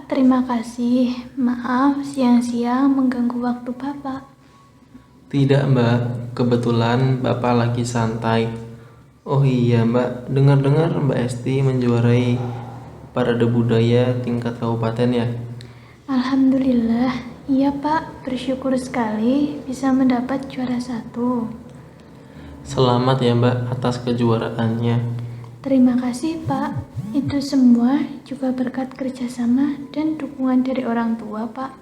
terima kasih. Maaf siang-siang mengganggu waktu Bapak. Tidak Mbak, kebetulan Bapak lagi santai. Oh iya Mbak, dengar-dengar Mbak Esti menjuarai Parade Budaya tingkat kabupaten ya? Alhamdulillah, iya Pak, bersyukur sekali bisa mendapat juara 1. Selamat ya Mbak atas kejuaraannya. Terima kasih Pak, itu semua juga berkat kerjasama dan dukungan dari orang tua Pak.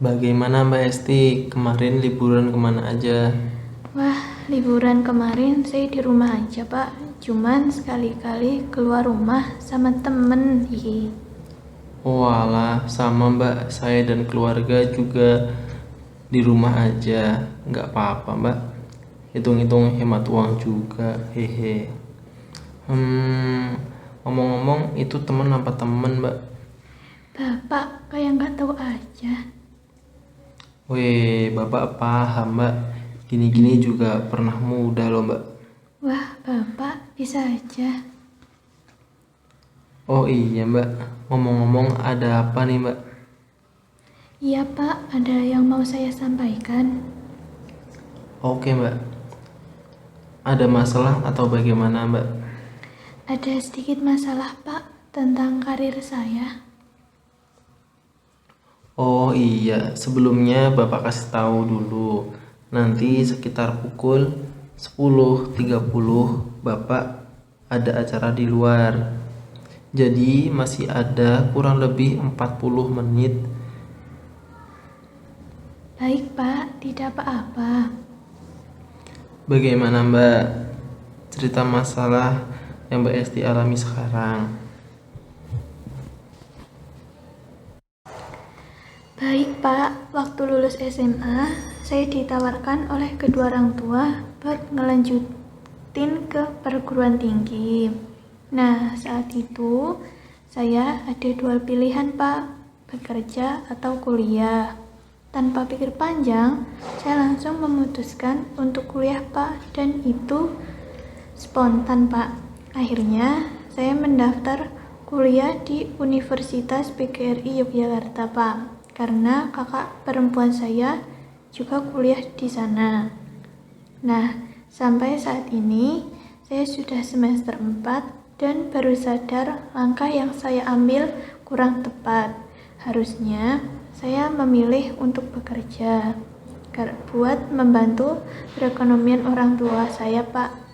Bagaimana Mbak Esti, kemarin liburan kemana aja? Wah, liburan kemarin saya di rumah aja Pak, cuman sekali-kali keluar rumah sama temen. Walah, sama Mbak, saya dan keluarga juga di rumah aja. Nggak apa-apa Mbak, hitung-hitung hemat uang juga, hehe. Ngomong-ngomong itu temen apa temen Mbak? Bapak kayak nggak tahu aja. Weh, Bapak paham Mbak, gini-gini juga pernah muda loh Mbak. Wah, Bapak bisa aja. Oh iya Mbak, ngomong-ngomong ada apa nih Mbak? Iya Pak, ada yang mau saya sampaikan. Oke Mbak, ada masalah atau bagaimana Mbak? Ada sedikit masalah Pak tentang karir saya. Oh iya, sebelumnya Bapak kasih tahu dulu. Nanti sekitar pukul 10.30 Bapak ada acara di luar. Jadi masih ada kurang lebih 40 menit. Baik Pak, tidak apa-apa. Bagaimana Mbak? Cerita masalah yang Mbak Esti alami sekarang. Baik Pak, waktu lulus SMA, saya ditawarkan oleh kedua orang tua buat ngelanjutin ke perguruan tinggi. Nah, saat itu saya ada dua pilihan Pak, bekerja atau kuliah. Tanpa pikir panjang, saya langsung memutuskan untuk kuliah Pak, dan itu spontan Pak. Akhirnya saya mendaftar kuliah di Universitas PGRI Yogyakarta Pak, karena kakak perempuan saya juga kuliah di sana. Nah, sampai saat ini saya sudah semester 4 dan baru sadar langkah yang saya ambil kurang tepat. Harusnya saya memilih untuk bekerja buat membantu perekonomian orang tua saya Pak.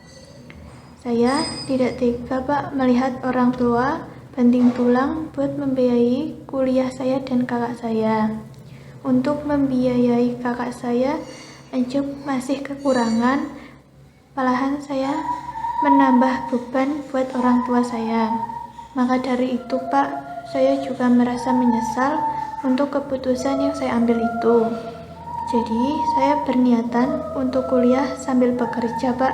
Saya tidak tega Pak melihat orang tua banting tulang buat membiayai kuliah saya dan kakak saya. Untuk membiayai kakak saya aja masih kekurangan, malahan saya menambah beban buat orang tua saya. Maka dari itu Pak, saya juga merasa menyesal untuk keputusan yang saya ambil itu. Jadi saya berniatan untuk kuliah sambil bekerja Pak,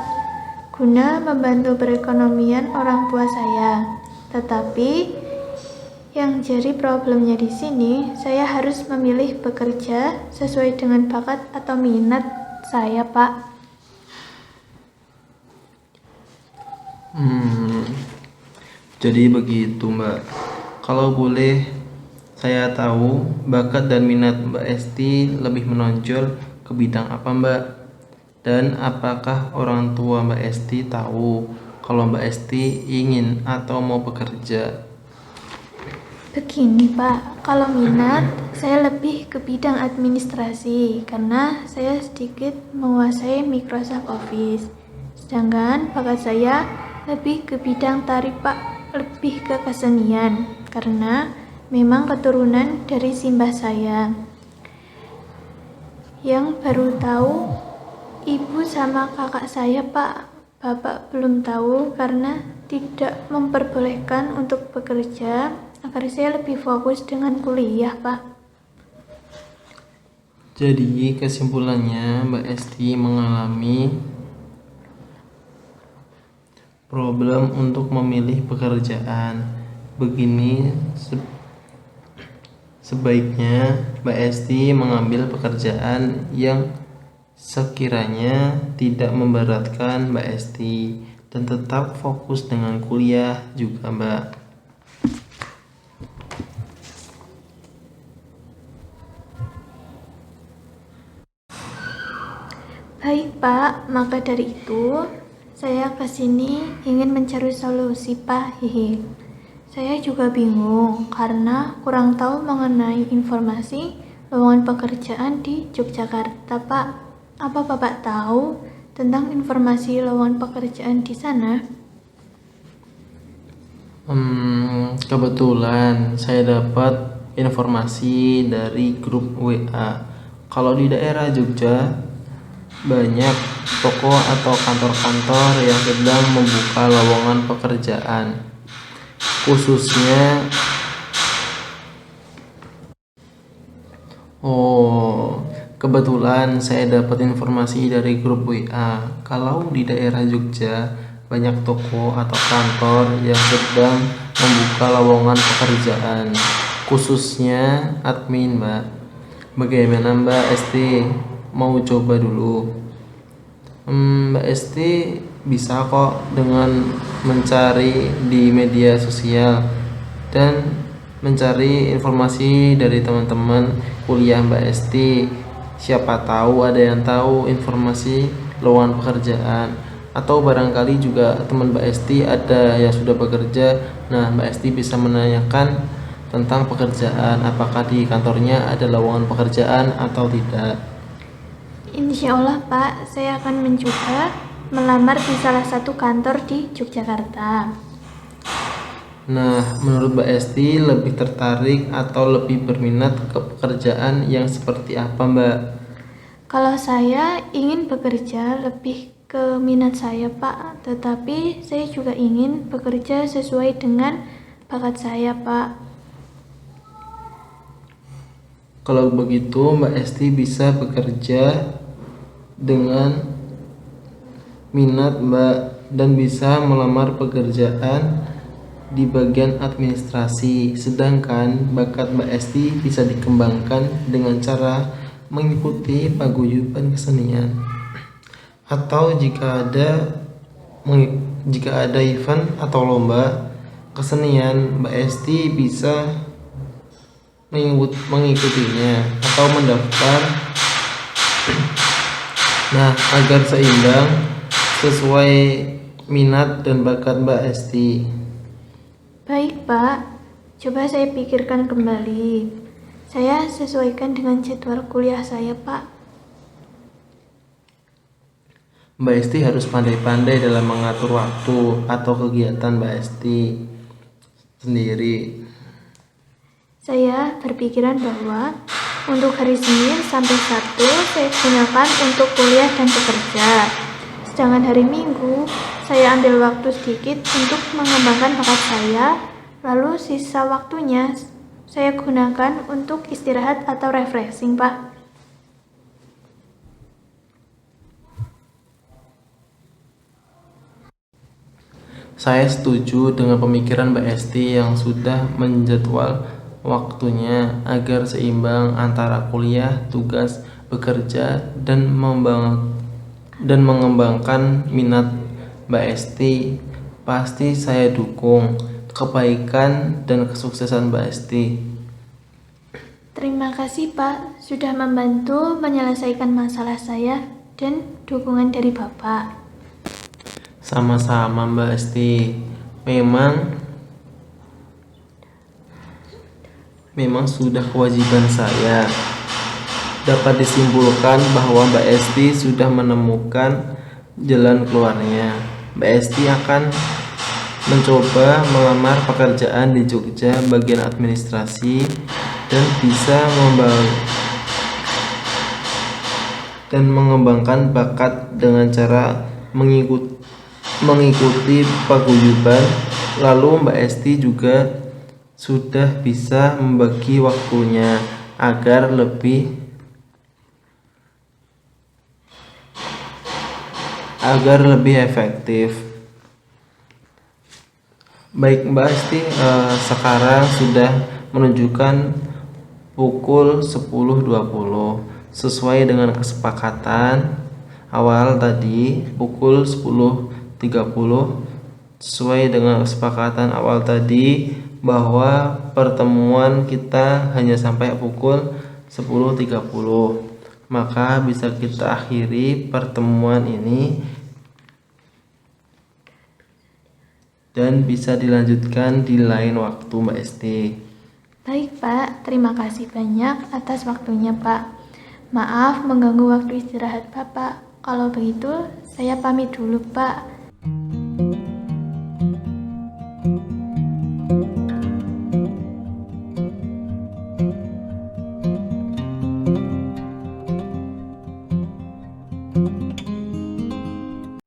guna membantu perekonomian orang tua saya. Tetapi yang jadi problemnya di sini, saya harus memilih bekerja sesuai dengan bakat atau minat saya, Pak. Jadi begitu Mbak. Kalau boleh saya tahu bakat dan minat Mbak Esti lebih menonjol ke bidang apa Mbak? Dan apakah orang tua Mbak Esti tahu kalau Mbak Esti ingin atau mau bekerja? Begini Pak, kalau minat saya lebih ke bidang administrasi karena saya sedikit menguasai Microsoft Office. Sedangkan bakat saya lebih ke bidang tari Pak, lebih ke kesenian karena memang keturunan dari simbah saya. Yang baru tahu ibu sama kakak saya Pak, bapak belum tahu karena tidak memperbolehkan untuk bekerja agar saya lebih fokus dengan kuliah Pak. Jadi kesimpulannya Mbak Esti mengalami problem untuk memilih pekerjaan. Begini sebaiknya Mbak Esti mengambil pekerjaan yang sekiranya tidak memberatkan Mbak Esti dan tetap fokus dengan kuliah juga Mbak. Baik Pak, maka dari itu saya kesini ingin mencari solusi Pak. Hehe. Saya juga bingung karena kurang tahu mengenai informasi lowongan pekerjaan di Yogyakarta Pak. Apa Bapak tahu tentang informasi lowongan pekerjaan di sana? Kebetulan saya dapat informasi dari grup WA. Kalau di daerah Jogja banyak toko atau kantor-kantor yang sedang membuka lowongan pekerjaan. Khususnya kebetulan saya dapat informasi dari grup WA. Kalau di daerah Jogja banyak toko atau kantor yang sedang membuka lowongan pekerjaan, khususnya admin, Mbak. Bagaimana Mbak Esti? Mau coba dulu? Mbak Esti bisa kok dengan mencari di media sosial dan mencari informasi dari teman-teman kuliah Mbak Esti. Siapa tahu ada yang tahu informasi lowongan pekerjaan, atau barangkali juga teman Mbak Esti ada yang sudah bekerja. Nah, Mbak Esti bisa menanyakan tentang pekerjaan, apakah di kantornya ada lowongan pekerjaan atau tidak. Insya Allah Pak, saya akan mencoba melamar di salah satu kantor di Yogyakarta. Nah, menurut Mbak Esti lebih tertarik atau lebih berminat ke pekerjaan yang seperti apa, Mbak? Kalau saya ingin bekerja lebih ke minat saya Pak, tetapi saya juga ingin bekerja sesuai dengan bakat saya Pak. Kalau begitu Mbak Esti bisa bekerja dengan minat Mbak dan bisa melamar pekerjaan di bagian administrasi. Sedangkan bakat Mbak Esti bisa dikembangkan dengan cara mengikuti paguyuban kesenian, atau jika ada event atau lomba kesenian, Mbak Esti bisa mengikutinya atau mendaftar. Nah, agar seimbang sesuai minat dan bakat Mbak Esti. Baik Pak, coba saya pikirkan kembali. Saya sesuaikan dengan jadwal kuliah saya Pak. Mbak Esti harus pandai-pandai dalam mengatur waktu atau kegiatan Mbak Esti sendiri. Saya berpikiran bahwa untuk hari Senin sampai Sabtu saya gunakan untuk kuliah dan bekerja. Sedangkan hari Minggu saya ambil waktu sedikit untuk mengembangkan bakat saya, lalu sisa waktunya saya gunakan untuk istirahat atau refreshing, Pak. Saya setuju dengan pemikiran Mbak Esti yang sudah menjadwal waktunya agar seimbang antara kuliah, tugas, bekerja, dan mengembangkan minat Mbak Esti. Pasti saya dukung kebaikan dan kesuksesan Mbak Esti. Terima kasih Pak, sudah membantu menyelesaikan masalah saya dan dukungan dari Bapak. Sama-sama Mbak Esti. Memang sudah kewajiban saya. Dapat disimpulkan bahwa Mbak Esti sudah menemukan jalan keluarnya. Mbak Esti akan mencoba melamar pekerjaan di Jogja bagian administrasi dan bisa mengembangkan bakat dengan cara mengikuti paguyuban. Lalu Mbak Esti juga sudah bisa membagi waktunya agar lebih efektif. Baik Mbak Esti, sekarang sudah menunjukkan pukul 10.20 sesuai dengan kesepakatan awal tadi. Pukul 10.30 sesuai dengan kesepakatan awal tadi bahwa pertemuan kita hanya sampai pukul 10.30. Maka bisa kita akhiri pertemuan ini dan bisa dilanjutkan di lain waktu, Mbak Esti. Baik Pak, terima kasih banyak atas waktunya Pak. Maaf mengganggu waktu istirahat Bapak. Kalau begitu, saya pamit dulu Pak.